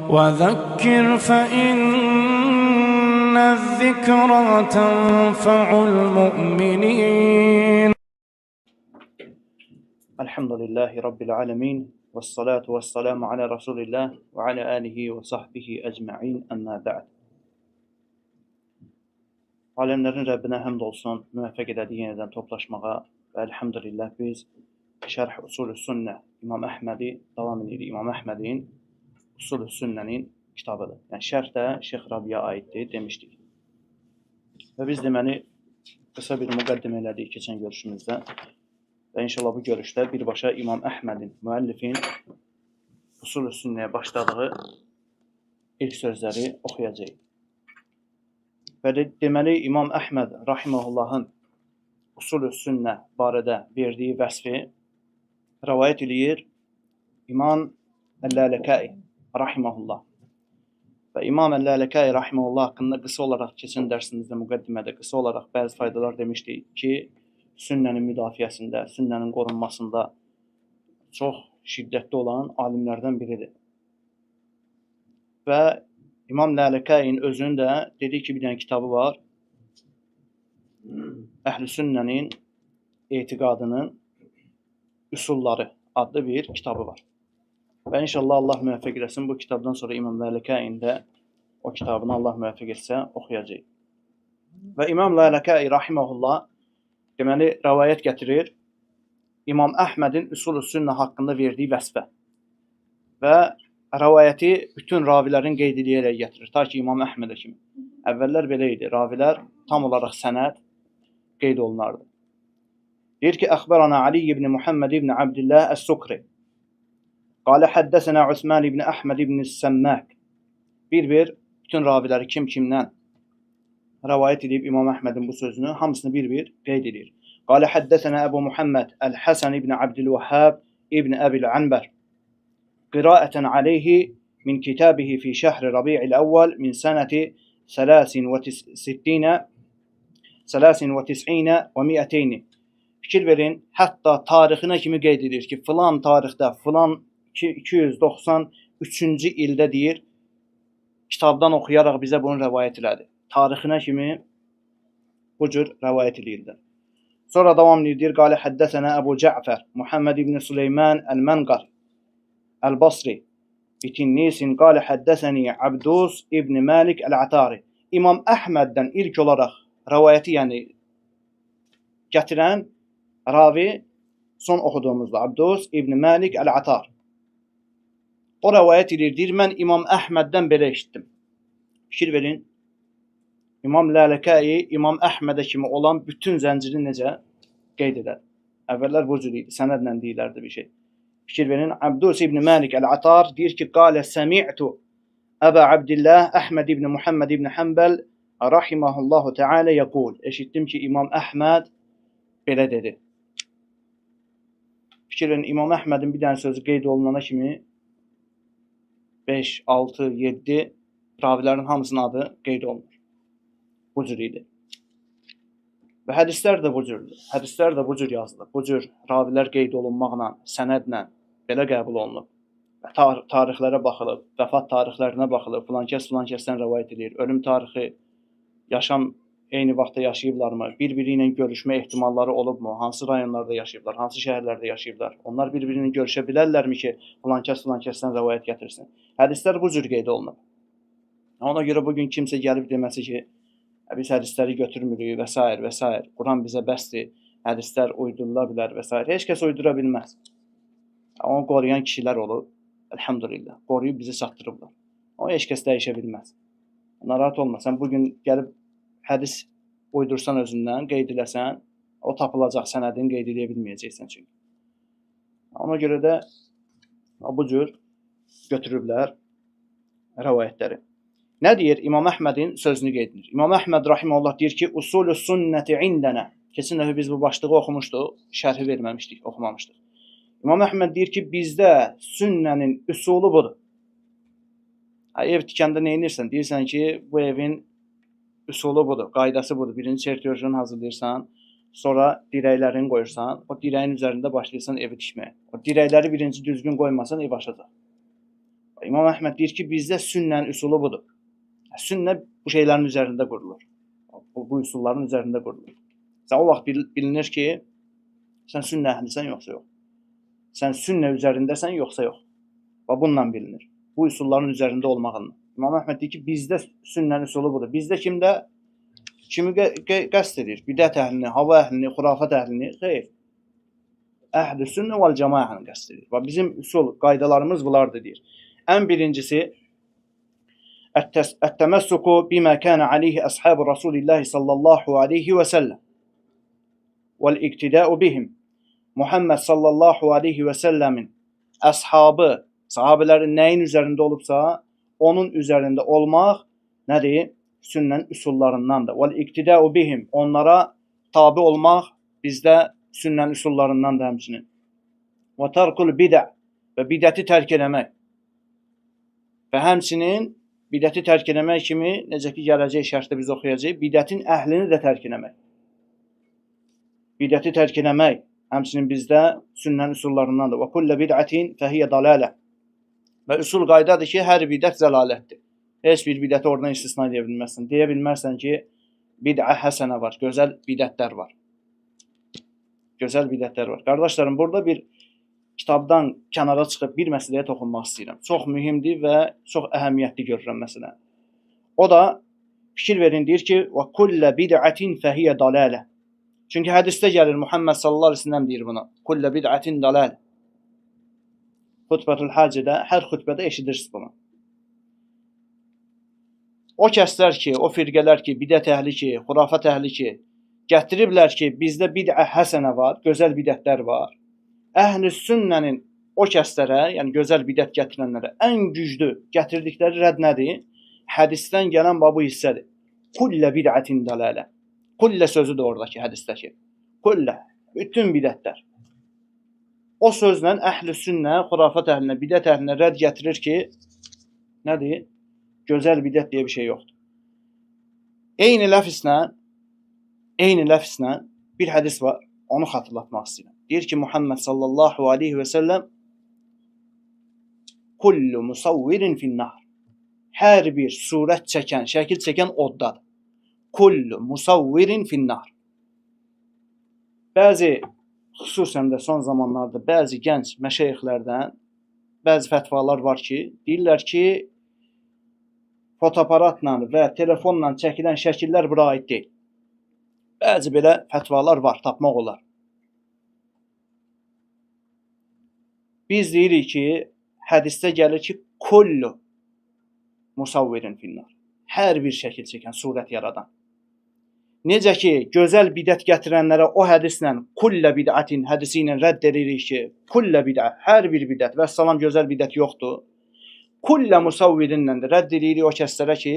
وذكر فإن الذكرى تنفع المؤمنين. الحمد لله رب العالمين والصلاة والسلام على رسول الله وعلى آله وصحبه أجمعين أما بعد. Alemlerin Rabbine həmd olsun, müvəffəq elədi yeniden toplaşmağa və elhamdülillah biz Şərh Usul-ü Sünnə İmam Əhmədi davam edirik. İmam Əhmədin Usul-ü Sünnənin kitabıdır. Yəni şərh də Şeyx Rabiyə aiddir demişdik. Və biz deməli qısa bir müqəddimə elədik keçən görüşümüzdə. Və inşallah bu görüşdə birbaşa İmam Əhmədin, müəllifin Usul-ü Sünnəyə başladığı ilk sözləri oxuyacağıq. Və deməli İmam Əhməd rahimehullahın Usul-ü Sünnə barədə verdiyi vəsfi rəvayət eləyir İmam Əl-Lələkai rahimehullah. Və İmam Əl-Lələkai rahimehullah haqqında qısa olaraq keçən dərsimizdə müqəddimədə qısa olaraq bəzi faydalar demişdik ki, sünnənin müdafiəsində, sünnənin qorunmasında çox şiddətli olan alimlərdən biridir. Və İmam Lələkəyin özünün də dediyi ki, bir dənə kitabı var. Əhl-i Sünnənin etiqadının üsulları adlı bir kitabı var. Və inşallah Allah müvəffəq eləsin, bu kitabdan sonra İmam Lələkəyin də o kitabını Allah müvəffəq etsə oxuyacaq. Və İmam Lələkəyi rahimehullah deməli rəvayət gətirir İmam Əhmədin Usul-ü Sünnə haqqında verdiyi vəsfə. Və rəvayəti bütün ravilərin qeyd edərək gətirir, ta ki İmam Əhmədə kimi. Əvvəllər belə idi, ravilər tam olaraq sənəd qeyd olunardı. Deyir ki, Əxbərana Ali ibn Muhammed ibn Abdillah Əs-Sukri qalə həddəsənə Osman ibn Əhməd ibn Səmmək. Bir-bir bütün raviləri kimdən rəvayət edib İmam Əhmədin bu sözünü, hamısını bir-bir qeyd edir. Qalə həddəsənə Əbu Muhammed Əl-Həsən ibn Abdülvəhhab ibn Əbil Anbər قراءة عليه من كتابه في شهر ربيع الأول من سنة 93 و200. Fikir verin, hətta tarixinə kimi qeyd edir ki, filan tarixdə, filan 293-cü ildə deyir, kitabdan oxuyaraq bizə bunu rəvayət elədi. Tarixinə kimi bu cür rəvayət edirlər. Sonra davam edir, qalə həddəsənə Əbu Cəfər, Muhammed ibn Süleyman Əl-Mənqar Əl-Basri bitinnisin qalə həddəsəni Abdus ibn Malik Əl-Atari. İmam Əhməddən ilk olaraq rəvayəti yəni gətirən ravi son oxuduğumuzda Abdus ibn Malik Əl-Atar. O rəvayət edir, deyir, mən İmam Əhməddən belə eşitdim. Fikir verin, İmam Lələkəyi İmam Əhmədə kimi olan bütün zənciri necə qeyd edər. Əvvəllər bu cür idi, sənədlə deyilərdi bir şey. Fikir verin, Abdus ibn Malik Əl-Atar deyir ki, qalə səmi'tu Əbə Abdillah Əhməd ibn Muhammed ibn Həmbəl rahiməhullahu teala yəqul. Eşitdim ki, İmam Əhməd belə dedi. Fikir verin, İmam Əhmədin bir dənə sözü qeyd olunana kimi 5, 6, 7 ravilərin hamısının adı qeyd olunur. Bu cür idi. Və hədislər də bu cürdür. Hədislər də bu cür yazılır. Bu cür ravilər qeyd olunmaqla, sənədlə belə qəbul olunub. Və tarixlərə baxılıb, vəfat tarixlərinə baxılıb, filan kəsdən rəvayət edir. Ölüm tarixi, yaşam eyni vaxtda yaşayıblarmı, bir-biri ilə görüşmə ehtimalları olubmu, hansı rayonlarda yaşayıblar, hansı şəhərlərdə yaşayıblar. Onlar bir-biri ilə görüşə bilərlərmi ki, filan kəsdən rəvayət gətirsin. Hədislər bu cür qeyd olunub. Ona görə bugün kimsə gəlib deməsi ki, biz hədisləri götürmürük və s. və s. Quran bizə bəsdir, hədislər uydurula bilər və s. Heç kəs uydura bilməz. Onu qoruyan kişilər olub, elhamdülillah, qoruyub bizi çatdırıblar. O heç kəs dəyişə bilməz. Narahat olma, sən bugün gəlib hədis uydursan özündən, qeyd eləsən, o tapılacaq, sənədini qeyd edə bilməyəcəksən çünki. Ona görə də bu cür götürüblər rəvayətləri. Nə deyir? İmam Əhmədin sözünü qeyd edir. İmam Əhməd rahimehullah deyir ki, Usul-ü Sünnəti indənə. Keçən dəfə biz bu başlığı oxumuşduq, şərhi verməmişdik, oxumamışdıq. İmam Əhməd deyir ki, bizdə sünnənin üsulu budur. Ev tikəndə nə edirsən? Deyirsən ki, bu evin üsulu budur, qaydası budur. Birinci çertyojunu hazırlayırsan, sonra dirəklərini qoyursan, o dirəyin üzərində başlayırsan evi tikməyə. O dirəkləri birinci düzgün qoymasan ev aşacaq. İmam Əhməd deyir ki, bizdə sünnənin üsulu budur. Sünnə bu şeylərin üzərində qurulur. Bu üsulların üzərində qurulur. Sən o vaxt bilinir ki, sən sünnə əhlisən yoxsa yox. Sən sünnə üzərindəsən yoxsa yox. Və bununla bilinir. Bu üsulların üzərində olmağınla. İmam Əhməd deyir ki, bizdə sünnənin üsulu budur. Bizdə kimi qəsd edir? Bidət əhlini, hava əhlini, xurafat əhlini? Xeyr. Əhl-i sünnə vəl cəmaəni qəsd edir. Və bizim üsul, qaydalarımız bunlardır deyir. Ən birincisi ət-təməssuku bimə kənə aleyhi əshab-ı Rasulillahi sallallahu aleyhi və səlləm vəl-iqtidəu bihim. Muhammed sallallahu aleyhi və səlləmin əshabı, sahabələrin nəyin üzərində olubsa, onun üzərində olmaq nədir? Sünnənin üsullarındandır. Vəl-iqtidəu bihim. Onlara tabi olmaq bizdə sünnənin üsullarındandır həmçinin. Və tərkul bidə. Və bidəti tərk eləmək. Və həmçinin bidəti tərk eləmək kimi, necə ki, gələcək şərhdə biz oxuyacaq, bidətin əhlini də tərk eləmək. Bidəti tərk eləmək həmçinin bizdə sünnənin üsullarındandır. Və kullə bid'atin fəhiyyə dalalə. Və üsul qaydadır ki, hər bidət zəlalətdir. Heç bir bidəti oradan istisna edə bilməzsən. Deyə bilmərsən ki, bid'ə həsənə var, gözəl bidətlər var. Gözəl bidətlər var. Qardaşlarım, burada bir kitabdan kənara çıxıb bir məsələyə toxunmaq istəyirəm. Çox mühümdür və çox əhəmiyyətli görürəm məsələn. O da fikir verin, deyir ki, və kullə bid'atin fəhiyyə dalalə. Çünki hədisdə gəlir, Muhammed sallallahu aleyhi ve sellem deyir buna. Kullə bid'atin dalalə. Xutbətul Hacədə, hər xutbədə eşidirsiniz bunu. O kəslər ki, o firqələr ki, bidət əhli ki, xurafat əhli ki, gətiriblər ki, bizdə bid'ə həsənə var, gözəl bidətlər var. Əhl-i sünnənin o kəslərə, yəni gözəl bidət gətirənlərə ən güclü gətirdikləri rədd nədir? Hədisdən gələn bu hissədir. Kullə bid'atin dalalə. Kullə sözüdür oradakı hədisdəki. Kullə, bütün bidətlər. O sözlə əhl-i sünnə, xurafat əhlinə, bidət əhlinə rədd gətirir ki, nədir? Gözəl bidət deyə bir şey yoxdur. Eyni ləfslə bir hədis var, onu xatırlatmaq istəyirəm. Deyir ki, Muhammed sallallahu aleyhi və səlləm kullu musavvirin finnar. Hər bir surət çəkən, şəkil çəkən oddadır. Kullu musavvirin finnar. Bəzi, xüsusən də son zamanlarda bəzi gənc məşəyixlərdən bəzi fətvalar var ki, deyirlər ki, fotoaparatla və telefonla çəkilən şəkillər bura aid deyil. Bəzi belə fətvalar var, tapmaq olar. Biz deyirik ki, hədisdə gəlir ki, kullu musavvirin finnar. Hər bir şəkil çəkən, surət yaradan. Necə ki, gözəl bidət gətirənlərə o hədislə, kullə bid'atin hədisi ilə rədd edirik ki, kullə bid'ə, hər bir bidət və salam gözəl bidət yoxdur. Kullə musavvirinlə də rədd edirik o kəslərə ki,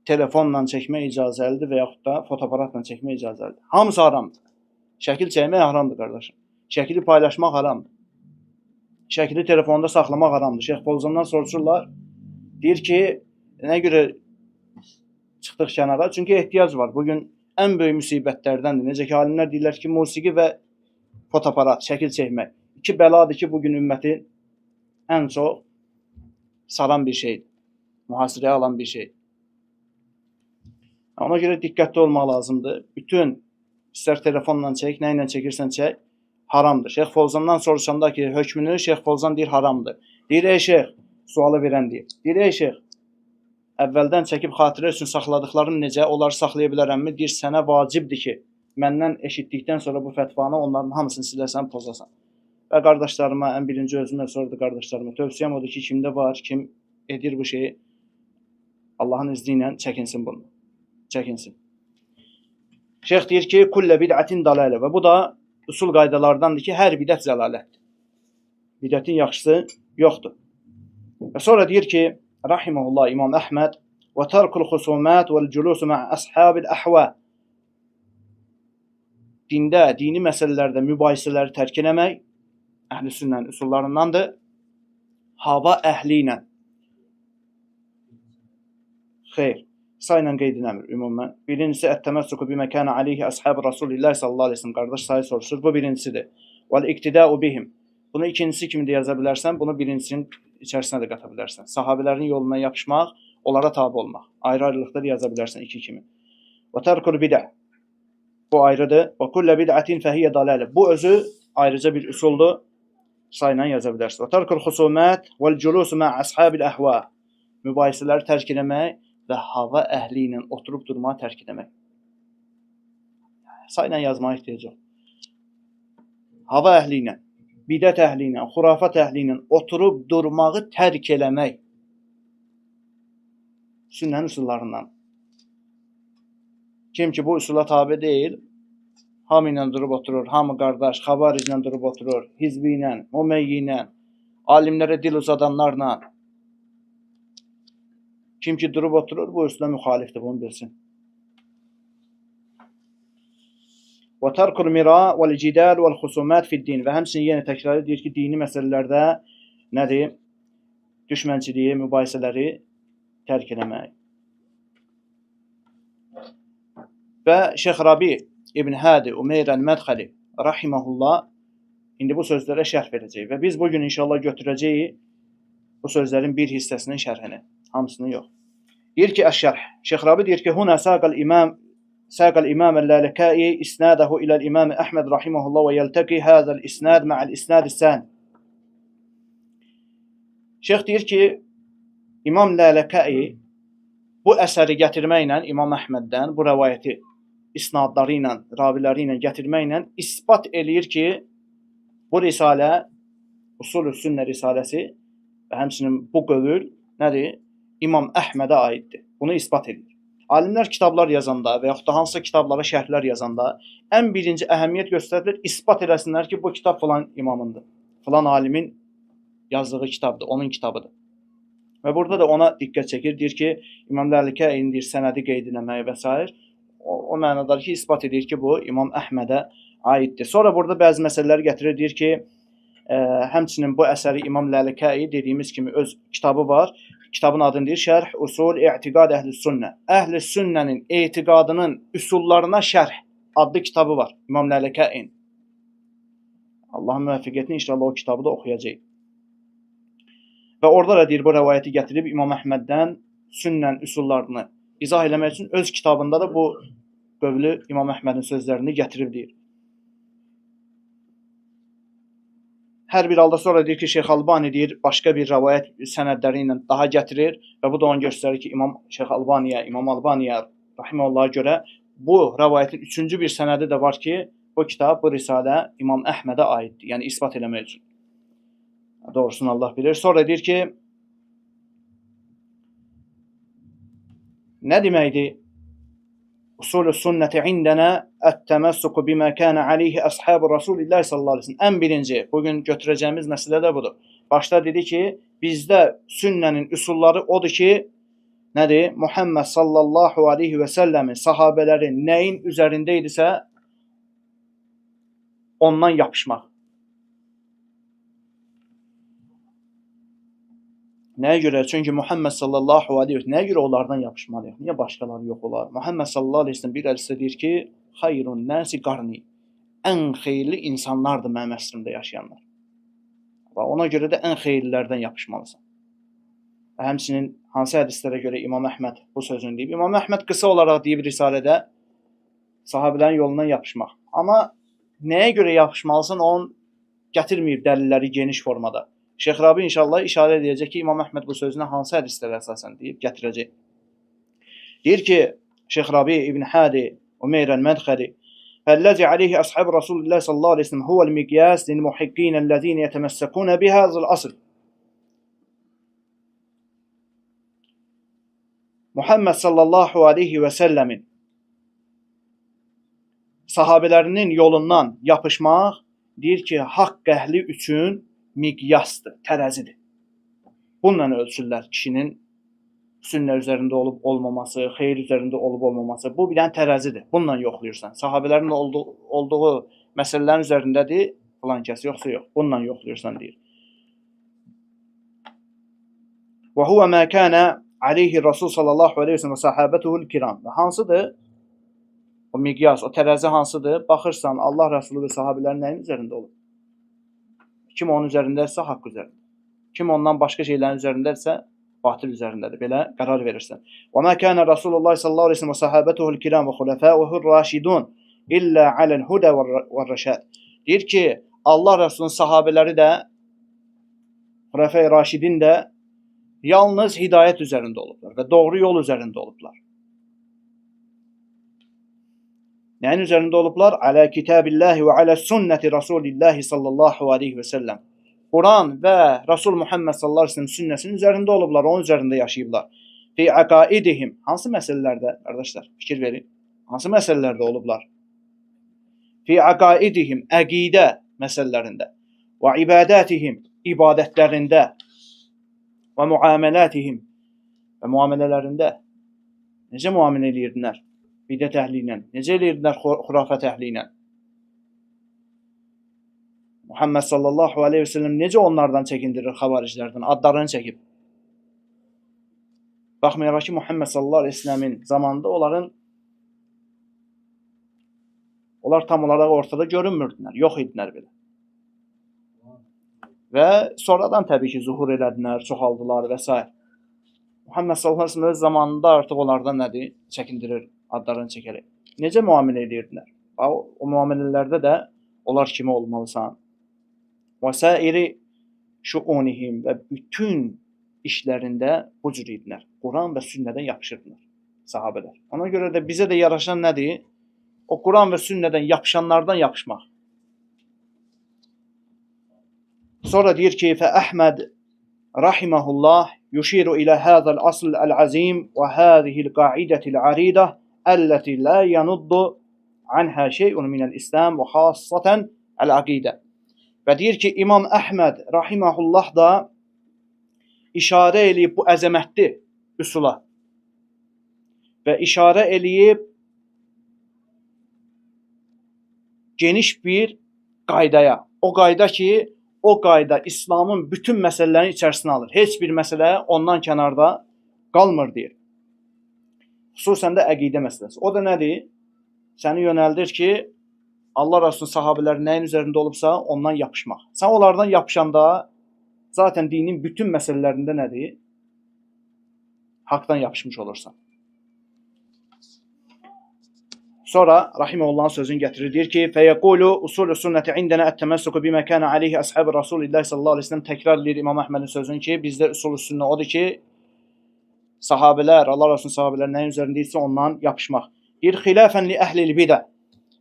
telefonla çəkmək icazəlidir və yaxud da fotoaparatla çəkmək icazəlidir. Hamısı haramdır. Şəkil çəkmək haramdır, qardaşım. Şəkili paylaşmaq haramdır. Şəkili telefonda saxlamaq haramdır. Şeyx Fovzandan soruşurlar. Deyir ki, nə görə çıxdıq kənara? Çünki ehtiyac var. Bugün ən böyük müsibətlərdəndir. Necə ki, alimlər deyirlər ki, musiqi və fotoaparat, şəkil çəkmək. İki bəladır ki, bugün ümməti ən çox saran bir şeydir. Mühasirəyə alan bir şeydir. Ona görə diqqətli olmaq lazımdır. Bütün, istər telefonla çək, nə ilə çəkirsən çək, haramdır. Şeyx Fovzandan soruşanda ki, hökmünü Şeyx Fovzan deyir, haramdır. Deyir, ey şeyx, sualı verən deyir. Deyir, ey şeyx, əvvəldən çəkib xatirə üçün saxladıqlarım necə, onları saxlaya bilərəmmi? Deyir, sənə vacibdir ki, məndən eşitdikdən sonra bu fətvanı onların hamısını siləsən, pozasan. Və qardaşlarıma, ən birinci özümə, sonra da qardaşlarıma tövsiyəm odur ki, kimdə var, kim edir bu şeyi, Allahın izni ilə çəkinsin bunu. Çəkinsin. Şeyx deyir ki, kullə bid'atin dalalə və bu da usul qaydalardandır ki, hər bidət zəlalətdir. Bidətin yaxşısı yoxdur. Və sonra deyir ki, rahimehullah İmam Əhməd və tərkul xusumat vəl culusu ma'a ashabil ahva. Dində, dini məsələlərdə mübahisələri tərk eləmək əhl-i sünnənin üsullarındandır. Hava əhli ilə. Xeyr. Sayla qeyd eləmir ümumən. Birincisi, ət-təməssuku bimə kənə aleyhi əshab-ı Rasulillah sallallahu aleyhi ve sellem. Qardaş sayı soruşur. Bu birincisidir. Vəl-iqtidəu bihim. Bunu ikincisi kimi də yaza bilərsən. Bunu birincisinin içərisinə də qata bilərsən. Sahabələrin yoluna yapışmaq, onlara tabe olmaq. Ayrı-ayrılıqda da yaza bilərsən iki kimi. Və tərkul bid'ə. Bu ayrıdır. Və kullə bid'atin fəhiyyə dalalə. Bu özü ayrıca bir üsuldur. Sayla yaza bilərsən. Və tərkul xusumət vəl culusu mə əshabil əhva. Mübahisələri tərk etmək və hava əhli ilə oturub durmağı tərk etmək. Sayla yazmağa ehtiyac yox. Hava əhli ilə, bidət əhli ilə, xurafat əhli ilə oturub durmağı tərk eləmək sünnənin üsullarından. Kim ki bu üsula tabe deyil, hamı ilə durub oturur, hamı qardaş, xavariclə durub oturur, hizbi ilə, umeyyi ilə, alimlərə dil uzadanlarla. Kim ki durub oturur, bu üsula müxalifdir, bunu bilsin. Və tərkul mira vəl-cidal vəl-xusumat fid-din. Və həmçinin yenə təkrar edir ki, dini məsələlərdə nədir? Düşmənçiliyi, mübahisələri tərk eləmək. Və Şeyx Rabi İbn Hadi Umeyr el-Mədxəli rahimehullah indi bu sözlərə şərh verəcək və biz bugün inşallah götürəcəyik bu sözlərin bir hissəsinin şərhini, hamısını yox. Deyir ki, əş-şərh. Şeyx Rabi deyir ki, huna ساق الإمام اللالكائي إسناده إلى الإمام أحمد رحمه الله ويلتقي هذا الإسناد مع الإسناد الثاني. Şeyx deyir ki, İmam Lələkai bu əsəri gətirməklə İmam Əhməddən bu rəvayəti isnadları ilə, raviləri ilə gətirməklə isbat eləyir ki, bu risalə, Usul-ü Sünnə risaləsi və həmçinin bu qövül nədir? İmam Əhmədə aiddir. Bunu isbat edir. Alimlər kitablar yazanda və yaxud da hansısa kitablara şərhlər yazanda ən birinci əhəmiyyət göstərilir, isbat eləsinlər ki, bu kitab filan imamındır. Filan alimin yazdığı kitabdır, onun kitabıdır. Və burada da ona diqqət çəkir, deyir ki, İmam Lələkai deyir, sənədi qeyd eləməyi və s. O mənadadır ki, isbat edir ki, bu İmam Əhmədə aiddir. Sonra burada bəzi məsələləri gətirir, deyir ki, həmçinin bu əsəri İmam Lələkai dediyimiz kimi öz kitabı var. Kitabın adını deyir, Şərh Usul İ'tiqad Əhl-i Sünnə. Əhl-i Sünnənin etiqadının üsullarına şərh adlı kitabı var. İmam Lələkai. Allahın müvəffəqiyyətini inşallah o kitabı da oxuyacaq. Və orada da deyir, bu rəvayəti gətirib İmam Əhməddən sünnən üsullarını izah eləmək üçün öz kitabında da bu qövlü İmam Əhmədin sözlərini gətirib deyir. Hər bir halda sonra deyir ki, Şeyx Albani deyir, başqa bir rəvayət sənədləri ilə daha gətirir və bu da onu göstərir ki, Şeyx Albaniyə, İmam Albaniyə rahimehullah'a görə bu rəvayətin üçüncü bir sənədi də var ki, bu kitab, bu risalə İmam Əhmədə aiddir. Yəni isbat eləmək üçün. Doğrusunu Allah bilir. Sonra deyir ki, nə deməkdir? Usul-ü sünnəti indənə ət-təməssuku bimə kənə aleyhi əshab-ı Rasulillah sallallahu aleyhi ve sellem. Ən birinci, bugün götürəcəyimiz məsələ də budur. Başda dedi ki, bizdə sünnənin üsulları odur ki, nədir? Muhammed sallallahu aleyhi və səlləmin sahabələri nəyin üzərində idisə, ondan yapışmaq. Nəyə görə? Çünki Muhammed sallallahu aleyhi ve sellem nəyə görə onlardan yapışmalıyıq? Niyə başqaları yox olar? Muhammed sallallahu aleyhi ve sellem bir hədisdə deyir ki, xayrun nəsi qarni. Ən xeyirli insanlardır mənim əsrimdə yaşayanlar. Və ona görə də ən xeyirlilərdən yapışmalısan. Və həmçinin hansı hədislərə görə İmam Əhməd bu sözünü deyib? İmam Əhməd qısa olaraq deyib risalədə sahabələrin yolundan yapışmaq. Amma nəyə görə yapışmalısan, onun gətirməyib dəlilləri geniş formada. Şeyx Rabi inşallah işarə edəcək ki, İmam Əhməd bu sözünə hansı hədislərə əsasən deyib gətirəcək. Deyir ki, Şeyx Rabi İbn Hadi Umeyr el-Mədxəli Fəllazi aleyhi ashab Rasulullah sallallahu aleyhi ve sellem huvel miqyas lil muhiqqin ellezine yetemessakun bihazal asl. Muhammed sallallahu aleyhi ve sellemin sahabelərinin yolundan yapışmaq deyir ki, haqq əhli üçün miqyasdır, tərəzidir. Bununla ölçürlər kişinin sünnə üzərində olub olmaması, xeyir üzərində olub olmaması. Bu bir dənə tərəzidir. Bununla yoxlayırsan. Sahabələrin olduğu məsələlərin üzərindədir, filan kəs yoxsa yox. Bununla yoxlayırsan deyir. Və huvə mə kənə aleyhi Rasul sallallahu aleyhi ve sellem və sahabətuhul kiram. Və hansıdır? O miqyas, o tərəzi hansıdır? Baxırsan, Allah Rasulü və sahabələrin nəyin üzərində olur? Kim onun üzərindəsə haqq üzərində. Kim ondan başqa şeylərin üzərindədirsə, batil üzərindədir. Belə qərar verirsən. Və mə kənə Rasulullah sallallahu əleyhi və səlləm və sahabetuhul kiram və xulafəuhur raşidun illə aləl hudə və rəşad. Deyir ki, Allah Rəsulunun sahabeləri də, xulafə-i raşidin də yalnız hidayət üzərində olublar və doğru yol üzərində olublar. Nəyin üzərində olublar? Alə kitabillahi və alə sünnəti Rasulillahi sallallahu aleyhi və səlləm. Quran və Rasul Muhammed sallallahu aleyhi və səlləm sünnəsinin üzərində olublar, onun üzərində yaşayıblar. Fi aqaidihim. Hansı məsələlərdə, qardaşlar, fikir verin. Hansı məsələlərdə olublar? Fi aqaidihim, əqidə məsələlərində. Və ibadətihim, ibadətlərində. Və muamelətihim, və muamələlərində. Necə muamilə edirdilər? Bidət əhli ilə. Necə edirdilər xurafət əhli ilə? Muhammed sallallahu aleyhi ve sellem necə onlardan çəkindirir xavariclərdən? Adlarını çəkib. Baxmayaraq ki, Muhammed sallallahu aleyhi ve sellemin zamanında onlar tam olaraq ortada görünmürdülər. Yox idilər belə. Və sonradan təbii ki, zuhur elədilər, çoxaldılar və s. Muhammed sallallahu aleyhi ve sellem zamanında artıq onlardan nədir? Çəkindirir, adlarını çəkərək. Necə müamilə edirdilər? O müamilələrdə də onlar kimi olmalısan. Vəsairi şuunihim və bütün işlərində bu cür idilər. Quran və sünnədən yapışırdılar sahabələr. Ona görə də bizə də yaraşan nədir? O Quran və sünnədən yapışanlardan yapışmaq. Sonra deyir ki, fə Əhməd rahiməhullah yuşiru ilə həzəl asl əl-azim və hədihil qaidətil aridə əlləti la yanuddu anhə şeyun minəl-İslam və xassətən əl-aqidə. Və deyir ki, İmam Əhməd rahiməhullah da işarə eləyib bu əzəmətli üsula və işarə eləyib geniş bir qaydaya. O qayda ki, o qayda İslamın bütün məsələlərini içərisinə alır. Heç bir məsələ ondan kənarda qalmır deyir. Xüsusən də əqidə məsələsi. O da nədir? Səni yönəldir ki, Allah Rasulunun sahabələri nəyin üzərində olubsa, ondan yapışmaq. Sən onlardan yapışanda, zaten dinin bütün məsələlərində nədir? Haqdan yapışmış olursan. Sonra Rahimehullah'ın sözünü getirir. Deyir ki, feyekulu usulü sünneti indena et-temessuku bima kana aleyhi ashabi Rasulillah sallallahu aleyhi ve sellem. Tekrar edir İmam Ahmed'in sözünü ki, bizdə usulü sünnet odur ki, sahabelər, Allah Rasulunun sahabeləri nəyin üzərindəysə ondan yapışmaq. Deyir, xilafən li əhlil bidə.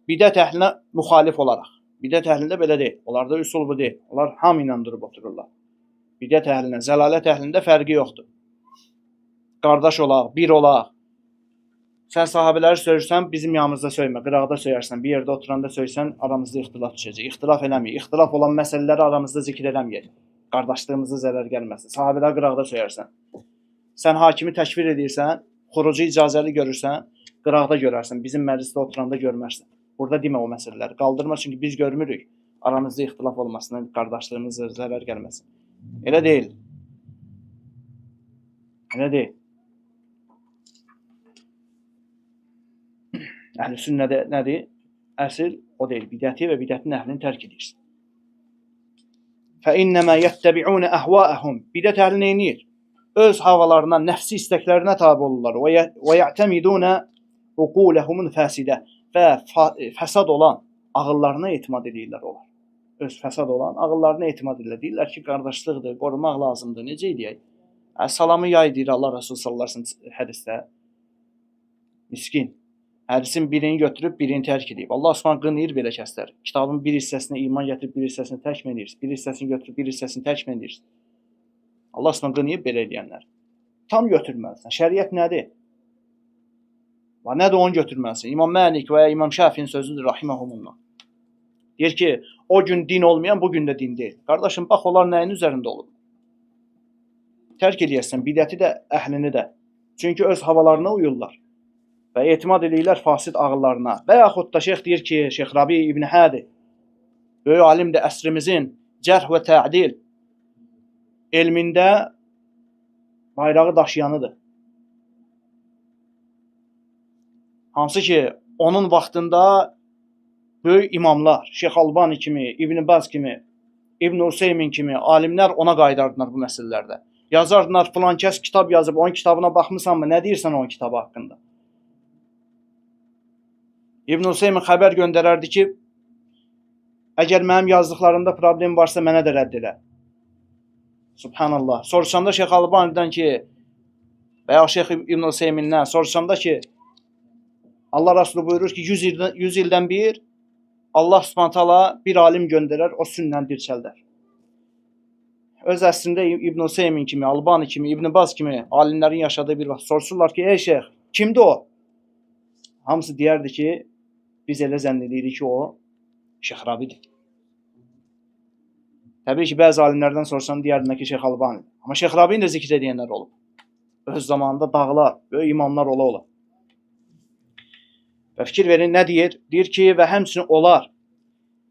Bidət əhlinə müxalif olaraq. Bidət əhlində belə deyil. Onlarda üsul bu deyil. Onlar hamı ilə durub otururlar. Bidət əhlinə, zəlalət əhlində fərqi yoxdur. Qardaş olaq, bir olaq. Sən sahabeləri söyürsən, bizim yanımızda söymə, qıraqda söyərsən, bir yerdə oturanda söysən, aramızda ixtilaf düşəcək. İxtilaf eləməyək. İxtilaf olan məsələləri aramızda zikr eləməyək. Qardaşlığımıza zərər gəlməsin. Sahabeləri qıraqda söyərsən. Sən hakimi təkfir edirsən, xurucu icazəli görürsən, qıraqda görərsən. Bizim məclisdə oturanda görmərsən. Burada demə o məsələləri. Qaldırma, çünki biz görmürük. Aramızda ixtilaf olmasına, qardaşlığımıza zərər gəlməsin. Elə deyil. Elə deyil. Əhl-i sünnədə nədir? Əsl o deyil. Bidəti və bidətin əhlini tərk edirsən. فَإِنَّمَا يَتَّبِعُونَ أَهْوَاءَهُمْ Bidət əhli neynir? Öz havalarına, nəfsi istəklərinə tabi olurlar. وَيَعْتَمِدُونَ عُقُولَهُمُ الْفَاسِدَةِ Və fəsad olan ağıllarına etimad edirlər onlar. Öz fəsad olan ağıllarına etimad edirlər. Deyirlər ki, qardaşlıqdır, qorumaq lazımdır. Necə edəyək? Salamı yay deyir Allah Rasulü sallallahu əleyhi və səlləm hədisdə. Miskin. Hədisin birini götürüb, birini tərk edib. Allah Osman qınayır belə kəslər. Kitabın bir hissəsinə iman gətirib, bir hissəsini tərk edirsən. Bir hissəsini götürüb, bir hissəsini tərk edirsən. Allah Osman qınayıb belə edənlər. Tam götürməlisən. Şəriət nədir? Və nədir onu götürməlisən? İmam Məlik və ya İmam Şafinin sözüdür, rahiməhumullah. Deyir ki, o gün din olmayan, bugün də din deyil. Qardaşım, bax, onlar nəyin üzərində olub? Tərk edəyərsən, bidəti də, əhlini də. Çünki öz havalarına uyurlar. Və etimad edirlər fasid ağıllarına. Və yaxud da şeyx deyir ki, Şeyx Rabi İbn Hədi, böyük alim də əsrimizin cərh və tə'dil elmində bayrağı daşıyanıdır. Hansı ki, onun vaxtında böyük imamlar, Şeyx Albani kimi, İbn Baz kimi İbn Useymin kimi alimlər ona qayıdardılar bu məsələlərdə. Yazardılar, filan kəs kitab yazıb, onun kitabına baxmısanmı, nə deyirsən onun kitabı haqqında? İbn Useymin xəbər göndərərdi ki, əgər mənim yazdıqlarımda problem varsa mənə də rədd elə. Subhanallah. Soruşanda Şeyx Albani'dən ki, və ya Şeyx İbn Useymindən soruşanda ki, Allah Rasulü buyurur ki, 100 ildən bir Allah Subhanahu taala bir alim göndərər, o sünnəni dirçəldər. Öz əslində İbn Useymin kimi, Albani kimi, İbn Baz kimi alimlərin yaşadığı bir vaxt soruşurlar ki, ey şeyx, kimdir o? Hamısı deyərdi ki, biz elə zənn edirik ki, o Şeyx Rabidir. Təbii ki, bəzi alimlərdən soruşsam deyərdilər ki, Şeyx Albani. Amma Şeyx Rabini də zikr edənlər olub. Öz zamanında dağlar, böyük imamlar ola. Və fikir verin, nə deyir? Deyir ki, və həmçinin onlar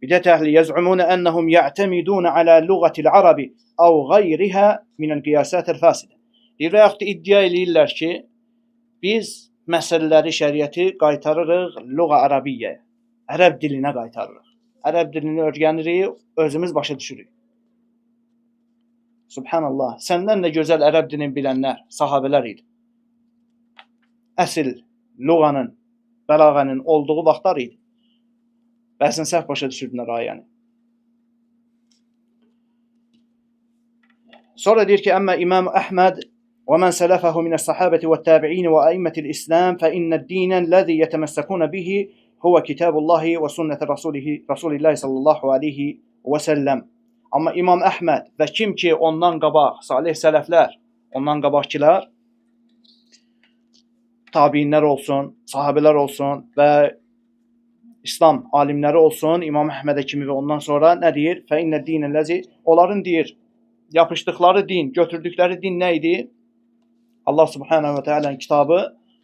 bidət əhli yəz'umunə ennəhum ya'temidun alə lüğətil arabi əv qayrihə minəl qiyasətəl fasidə. Deyir, və yaxud da iddia eləyirlər ki, biz məsələləri, şəriəti qaytarırıq lüğə arabiyyəyə, ərəb dilinə qaytarırıq. Ərəb dilini öyrənirik, özümüz başa düşürük. Subhanallah, səndən də gözəl ərəb dilini bilənlər, sahabələr idi. Əsl lüğanın, bəlağənin olduğu vaxtlar idi. Bəzən səhv başa düşürdülər ayəni. Sonra deyir ki, əmmə İmam Əhməd və mən sələfəhu minəs-səhabəti və-təbi'in və əimmətil İslam fə-innəd-dinən ləzi yətəməssəkun bihi huvə kitabullahi və sünnəti Rasulillahi sallallahu aleyhi və səlləm. Amma İmam Əhməd və kim ki ondan qabaq, salih sələflər, ondan qabaqkilər, tabiinlər olsun, sahabələr olsun və İslam alimləri olsun, İmam Əhmədə kimi və ondan sonra nə deyir? Fə-innəd-dinən ləzi, onların deyir, yapışdıqları din, götürdükləri din nə idi? Allah Subhanahu və Teala'nın kitabı,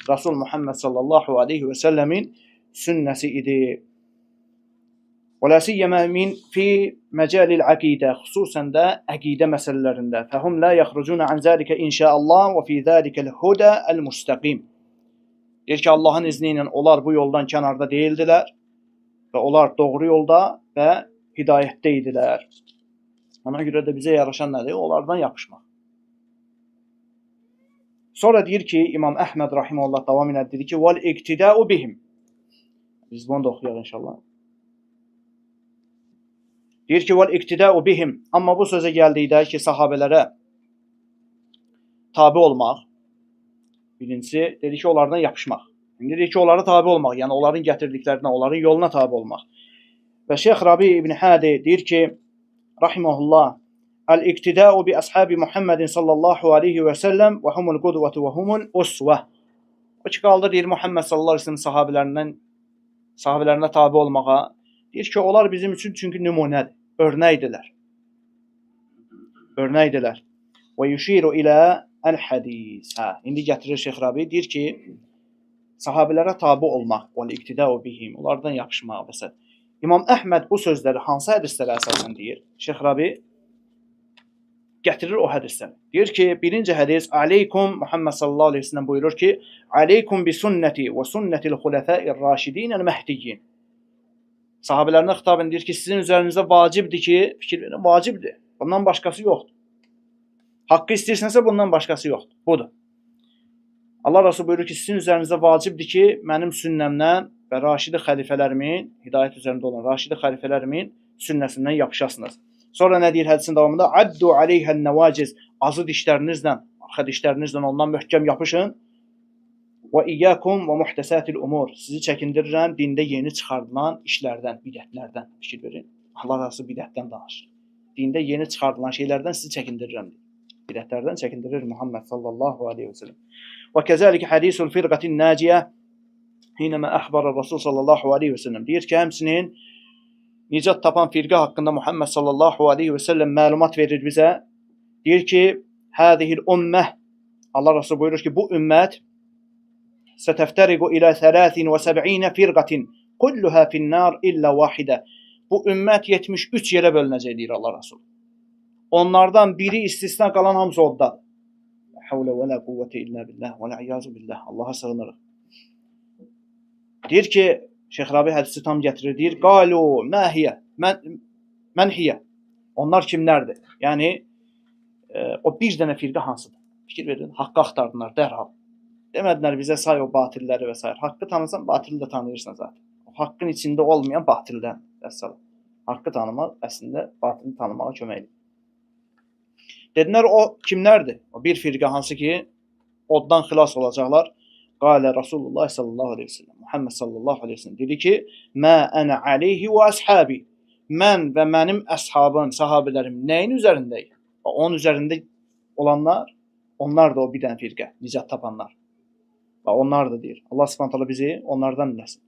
Rasul Muhammed sallallahu aleyhi və səlləmin sünnəsi idi. Və la siyyəmə min fi məcəlil əqidə, xüsusən də əqidə məsələlərində. Fəhum la yaxrucuna an zəlikə inşaallah və fi zəlikəl hudə el-müstəqim. Deyir ki, Allahın izni ilə onlar bu yoldan kənarda deyildilər və onlar doğru yolda və hidayətdə idilər. Ona görə də bizə yaraşan nədir? Onlardan yapışmaq. Sonra deyir ki, İmam Əhməd rahimehullah davam edir, dedi ki, "Vel-iktida'u bihim." Biz bunu da oxuyaq inşallah. Deyir ki, "Vel-iktida'u bihim." Amma bu sözə gəldikdə ki, sahabelərə tabe olmaq, birincisi dedi ki, onlardan yapışmaq. İndi deyir ki, onlara tabe olmaq, yəni onların gətirdiklərinə, onların yoluna tabe olmaq. Və Şeyx Rabi İbn Hadi deyir ki, rahimehullah, "El-iktida'u bi ashabi Muhammedin sallallahu aleyhi və səlləm və humul qudvatu və humul usvə." O ki, qaldı deyir Muhammed sallallahu aleyhi və səlləm sahabələrinə tabe olmağa. Deyir ki, onlar bizim üçün çünki nümunədir, örnəkdirlər. Örnəkdirlər. Və yuşiru ilə el-hadis. İndi gətirir Şeyx Rabi, deyir ki, sahabelərə tabe olmaq, "Vel-iktida'u bihim." Onlardan yapışmaq və s. İmam Əhməd bu sözləri hansı hədislərə əsasən deyir? Şeyx Rabi gətirir o hədisləri. Deyir ki, birinci hədis, "Aleykum" Muhammed sallallahu aleyhi ve sellem buyurur ki, "Aleykum bi sünnəti və sünnətil xulafəir-raşidin el-məhdiyyin." Sahabələrinə xitabən deyir ki, sizin üzərinizə vacibdir ki, fikir verin, vacibdir. Bundan başqası yoxdur. Haqqı istəyirsənsə bundan başqası yoxdur. Budur. Allah Rasulü buyurur ki, sizin üzərinizə vacibdir ki, mənim sünnəmdən və raşidi xəlifələrimin, hidayət üzərində olan raşidi xəlifələrimin sünnəsindən yapışasınız. Sonra nə deyir hədisin davamında? "Addu aleyhən nəvaciz." Azı dişlərinizlə, arxa dişlərinizlə ondan möhkəm yapışın. "Və iyyakum və muhtəsatil umur." Sizi çəkindirirəm dində yeni çıxardılan işlərdən, bidətlərdən. Fikir verin. Allah Rasulü bidətdən danışır. Dində yeni çıxardılan şeylərdən sizi çəkindirirəm. Bidətlərdən çəkindirir Muhammed sallallahu aleyhi və səlləm. Və kəzəlik hadisul firqatin naciyə hinəmə əxbərə Rasul sallallahu aleyhi və səlləm. Deyir ki, həmsinin nicat tapan firqə haqqında Muhammed sallallahu aleyhi və səlləm məlumat verir bizə. Deyir ki, hədihil ümmə, Allah Rasulü buyurur ki, bu ümmət sətəftəriqu ilə 73 firqatin kulluha finnar illə vahidə. Bu ümmət 73 yerə bölünəcək, deyir Allah Rasulü. Onlardan biri istisna qalan hamısı oddadır. La havlə və la quvvətə illə billah və la iyyazü billah. Allaha sığınırıq. Deyir ki, Şeyx Rabi hədisi tam gətirir, deyir, "Qalu, mə hiyə, mən hiyə." Onlar kimlərdir? Yəni o bir dənə firqə hansıdır? Fikir verin, haqqı axtardılar dərhal. Demədilər bizə say o batilləri və s. Haqqı tanısan, batili də tanıyırsan zaten. O haqqın içində olmayan batildən. Vəssalam. Haqqı tanımaq əslində batili tanımağa kömək edir. Dedilər o kimlərdir? O bir firqə hansı ki oddan xilas olacaqlar. Qalə Rasulullah sallallahu aleyhi ve sellem. Muhammed sallallahu aleyhi ve sellem dedi ki: "Mə ənə aleyhi və əshabi." Mən və mənim əshabım, sahabələrim nəyin üzərindəyik? Onun üzərində olanlar, onlar da o bir dənə firqə, nicat tapanlar. Onlar da deyir. Allah Subhanahu taala bizi onlardan eləsin.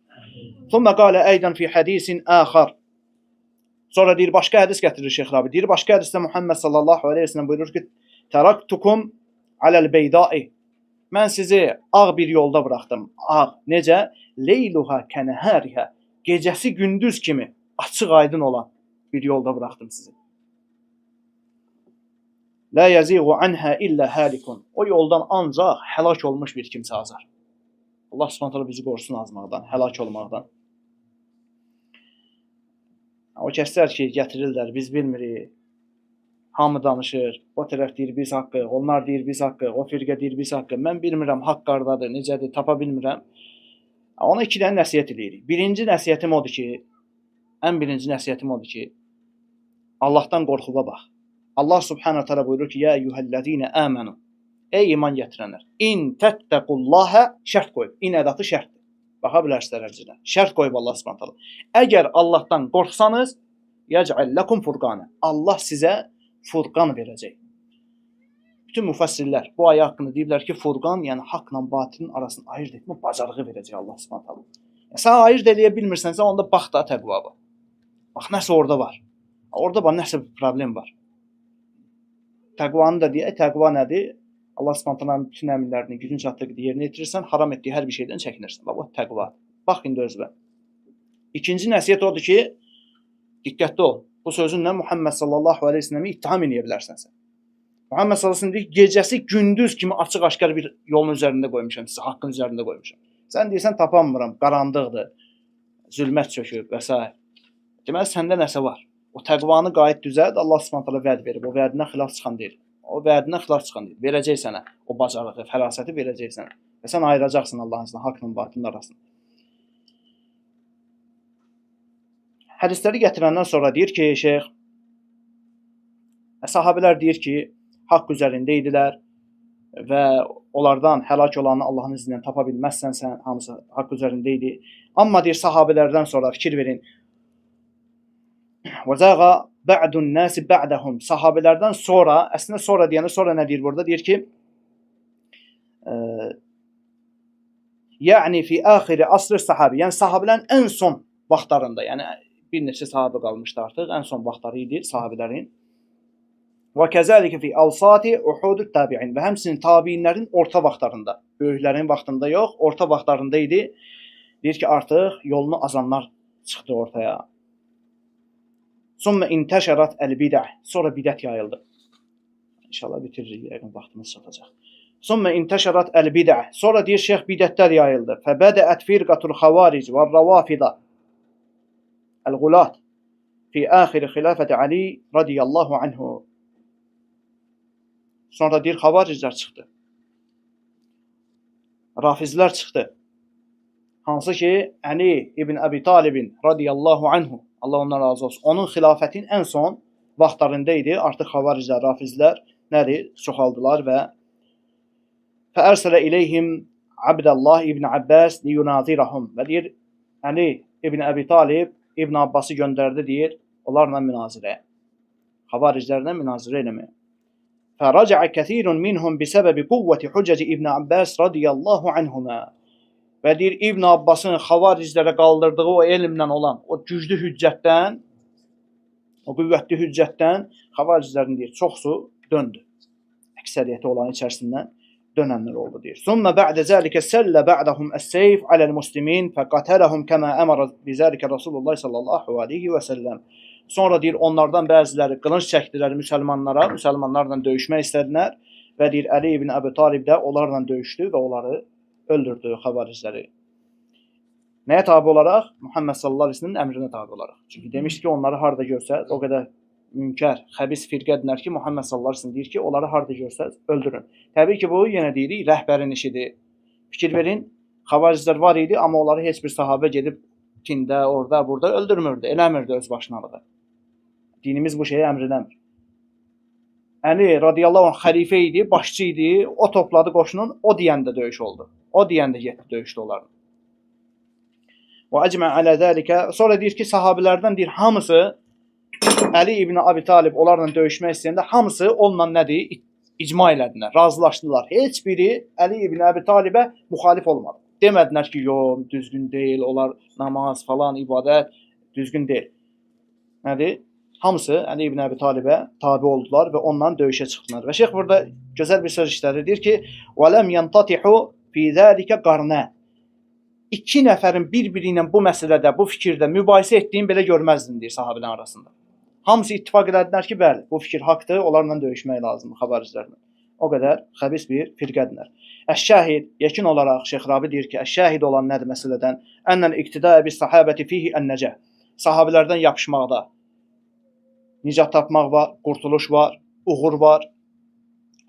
Thumma qala aydan fi hadisin axar. Sonra deyir başqa hədis gətirir Şeyx Rabi. Deyir başqa hədisdə Muhammed sallallahu aleyhi ve sellem buyurur ki: "Taraktukum alal beyda'i." Mən sizi ağ bir yolda buraxdım. Ağ. Necə? Leyluha kenehariha. Gecəsi gündüz kimi açıq aydın olan bir yolda buraxdım sizi. La yazigu anha illa halikun. O yoldan ancaq həlak olmuş bir kimsə azar. Allah Subhanahu taala bizi qorusun azmaqdan, həlak olmaqdan. O kəslər ki, gətirirlər, biz bilmirik. Hamı danışır. O tərəf deyir biz haqqı, onlar deyir biz haqqı, o firqə deyir biz haqqı. Mən bilmirəm haqq qardadır, necədir, tapa bilmirəm. Ona iki dənə nəsihət eləyirik. Birinci nəsihətim odur ki, ən birinci nəsihətim odur ki, Allahdan qorxuğa bax. Allah Subhanahu taala buyurur ki: "Ya eyyuhellezine amenu." Ey iman gətirənlər, in tettaqullaha şərt qoyub. İn ədatı şərtdir. Baxa bilərsiniz ərəbcədən. Şərt qoyub Allah Subhanahu taala. Əgər Allahdan qorxsanız, yec'al lakum furqana. Allah sizə furqan verəcək. Bütün müfəssirlər bu ayə haqqında deyiblər ki, furqan, yəni haqla batilin arasını ayırd etmə bacarığı verəcək Allah Subhanahu taala. Sən ayırd eləyə bilmirsənsə, onda bax da təqvaya. Bax nəsə orada var. Orada bax nəsə bir problem var. Təqvanı da deyək, təqva nədir? Allah Subhanahu taala'nın bütün əmrlərini gücün çatdığı yerinə yetirirsən, haram etdiyi hər bir şeydən çəkinirsən. Bax, o təqvadır. Bax indi özünə. İkinci nəsihət odur ki, diqqətli ol. Bu sözünlə Muhammed sallallahu aleyhi ve sellem'i ittiham edə bilərsən sən. Muhammed sallallahu aleyhi ve sellem deyir, gecəsi gündüz kimi açıq-aşkar bir yolun üzərində qoymuşam sizə, haqqın üzərində qoymuşam. Sən deyirsən, tapanmıram, qaranlıqdır, zülmət çöküb və s. Deməli, səndə nəsə var. O təqvanı qayıt düzəld, Allah Subhanahu taala vəd verib, o vədindən xilaf çıxan deyil. O vədindən xilaf çıxan deyil. Verəcək sənə o bacarığı, fərasəti verəcək sənə. Və sən ayıracaqsın Allahın izniyle haqla batilin arasında. Hədisləri gətirəndən sonra deyir ki, şeyx, sahabələr deyir ki, haqq üzərində idilər və onlardan həlak olanı Allahın izni ilə tapa bilməzsən sən, hamısı haqq üzərində idi. Amma deyir sahabələrdən sonra fikir verin. وَزَاغَ بَعْدُ النَّاسِ بَعْدَهُمْ. Sahabelərdən sonra, əslində sonra deyəni sonra nə deyir burada? Deyir ki, yəni fi axiri asr sahabi, yəni sahabələrin ən son vaxtlarında, yəni bir neçə sahabə qalmışdı artıq, ən son vaxtları idi sahabələrin. Və kəzəlikə fi alsati uhudut tabi'in. Və həmçinin tabiinlərin orta vaxtlarında, böyüklərin vaxtında yox, orta vaxtlarında idi. Deyir ki, artıq yolunu azanlar çıxdı ortaya. Sonra intəşərat əl-bidah. Sonra bidət yayıldı. İnşallah bitiririk, yəqin vaxtımız çatacaq. Sonra intəşərat əl-bidah. Sonra deyir şeyx bidətlər yayıldı. Fəbədəət firqatul xavaric və rəvafida əl-qulat fi axiri xilafəti Ali radiyallahu anhu. Sonra deyir xavariclər çıxdı. Rafizlər çıxdı. Hansı ki Ali ibn Əbi Talibin radiyallahu anhu, Allah ondan razı olsun, onun xilafətin ən son vaxtlarında idi. Artıq xavariclər, rafizlər nədir? Çoxaldılar və fəərsələ iləyhim Abdullah ibn Abbas liyunazirahum. Və deyir, Ali ibn Əbi Talib İbn Abbası göndərdi, deyir, onlarla münazirəyə. Xavariclərlə münazirə eləməyə. Fəraca'a kəthirun minhum bisəbəbi quvvəti hüccəci İbn Abbas radiyallahu anhuma. Və deyir, İbn Abbasın xavariclərə qaldırdığı o elmlə olan, o güclü hüccətdən, o qüvvətli hüccətdən xavariclərin deyir, çoxsu döndü. Əksəriyyəti olan içərisindən dönənlər oldu deyir. Summa ba'de zalika salla ba'dahum as-sayf ala'l muslimin faqatalahum kama amara bizalika Rasulullah sallallahu alayhi ve sellem. Sonra deyir onlardan bəziləri qılınc çəkdilər müsəlmanlara, müsəlmanlarla döyüşmək istədilər və deyir Əli ibn Əbi Talib də onlarla döyüşdü və onları öldürdü xavaricləri. Nəyə tabi olaraq? Muhammed sallallahu aleyhi ve sellem'in əmrinə tabi olaraq. Çünki demişdi ki, onları harda görsəz, o qədər münkər, xəbis firqədirlər ki, Muhammed sallallahu əleyhi və səlləm deyir ki, onları harda görsəz öldürün. Təbii ki, bu yenə deyirik, rəhbərin işidir. Fikir verin, xavariclər var idi, amma onları heç bir sahabə gedib tində, orada, burada öldürmürdü, eləmirdi öz başınalığı. Dinimiz bu şeyi əmr eləmir. Əli radiyallahu anh xəlifə idi, başçı idi, o topladı qoşunun, o deyəndə döyüş oldu. O deyəndə getdi döyüşdü onların. Və əcmə alə zəlikə, sonra deyir ki, sahabilərdən deyir, hamısı Əli ibn Abi Talib onlarla döyüşmək istəyəndə hamısı onunla nədir? İcma elədilər, razılaşdılar. Heç biri Əli ibn Abi Talibə müxalif olmadı. Demədilər ki, yox, düzgün deyil, onlar namaz falan, ibadət düzgün deyil. Nədir? Hamısı Əli ibn Abi Talibə tabi oldular və onunla döyüşə çıxdılar. Və şeyx burada gözəl bir söz işlədir. Deyir ki, وَلَمْ يَنْتَطِحُ فِي ذَٰلِكَ قَرْنَ İki nəfərin bir-biri ilə bu məsələdə, bu fikirdə mübahisə etdiyini belə görməzdin, deyir sahabilərin arasında. Hamısı ittifaq elədilər ki, bəli, bu fikir haqdır, onlarla döyüşmək lazımdır, xavariclərlə. O qədər xəbis bir firqədirlər. Əş-şahid, yəkin olaraq Şeyx Rabi deyir ki, əş-şahid olan nədir məsələdən? Ənəl iqtidaə bis-sahabəti fihi ən-nəcəh. Sahabilərdən yapışmaqda nicat tapmaq var, qurtuluş var, uğur var.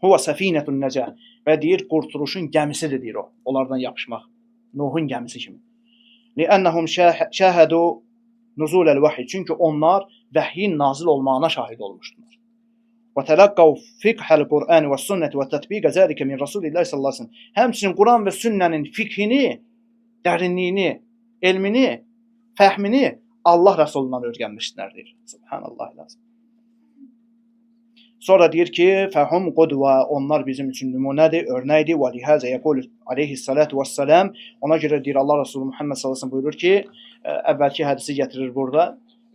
Huva səfinətun nəcəh. Və deyir, qurtuluşun gəmisidir, deyir o, onlardan yapışmaq. Nuhun gəmisi kimi. Li'annahum şahadu nuzulul vahiy. Çünki onlar vəhyin nazil olmağına şahid olmuşdular. Və tələqqav fiqhəl Qur'an və sünnət və tətbiq zəlikə min Rasulillah sallallahu əleyhi və səlləm. Həmçinin Quran və sünnənin fiqhini, dərinliyini, elmini, fəhmini Allah Rəsulundan öyrənmişdilər, deyir. Subhanallah lazım. Sonra deyir ki, fəhum qudva, onlar bizim üçün nümunədir, örnəkdir. Və lihəzə yəqul aleyhissalatu vesselam. Ona görə deyir Allah Resulü Muhammed sallallahu əleyhi və səlləm buyurur ki, əvvəlki hədisi gətirir burada.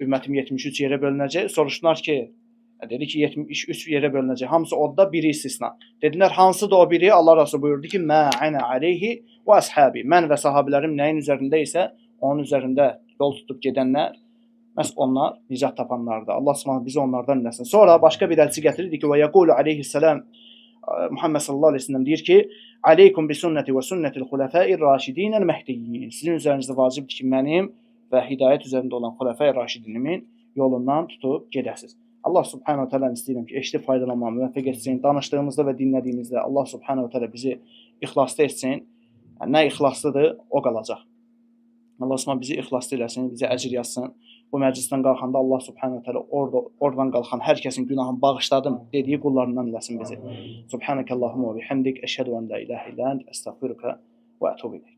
Ümmətim 73 yerə bölünəcək. Soruşdular ki, dedi ki 73 yerə bölünəcək. Hamısı odda, biri istisna. Dedilər, hansıdır o biri? Allah Resulü buyurdu ki, mə ana aleyhi və əshabi. Mən və sahabilərim nəyin üzərində isə onun üzərində yol tutub gedənlər, məhz onlar nicat tapanlardır. Allah Subhanahu bizi onlardan eləsin. Sonra başqa bir hədisi gətirirdi ki, və yəqulu aleyhissalam Muhammed sallallahu əleyhi və səlləm deyir ki, "Aleykum bi sünnəti və sünnətil xulafa'ir raşidinəl məhdiyyin." Sizin üzərinizdə vacibdir ki, mənim və hidayət üzərində olan xulafai raşidinimin yolundan tutub gedəsiniz. Allah Subhanahu Teala istəyirəm ki, eşidib faydalanmağa müvəffəq etsin. Danışdığımızda və dinlədiyimizdə Allah Subhanahu Teala bizi ixlaslı etsin. Yəni, nə ixlaslıdır, o qalacaq. Allah Subhanahu bizi ixlaslı eləsin, bizə əcr yazsın. Bu məclisdən qalxanda Allah Subhanahu Teala oradan qalxan hər kəsin günahını bağışladım dediyi qullarından eləsin bizi. Subhanakallahumma və bihamdik, əşhədu en la ilahe illə ent, estağfiruka və etûbü ileyk.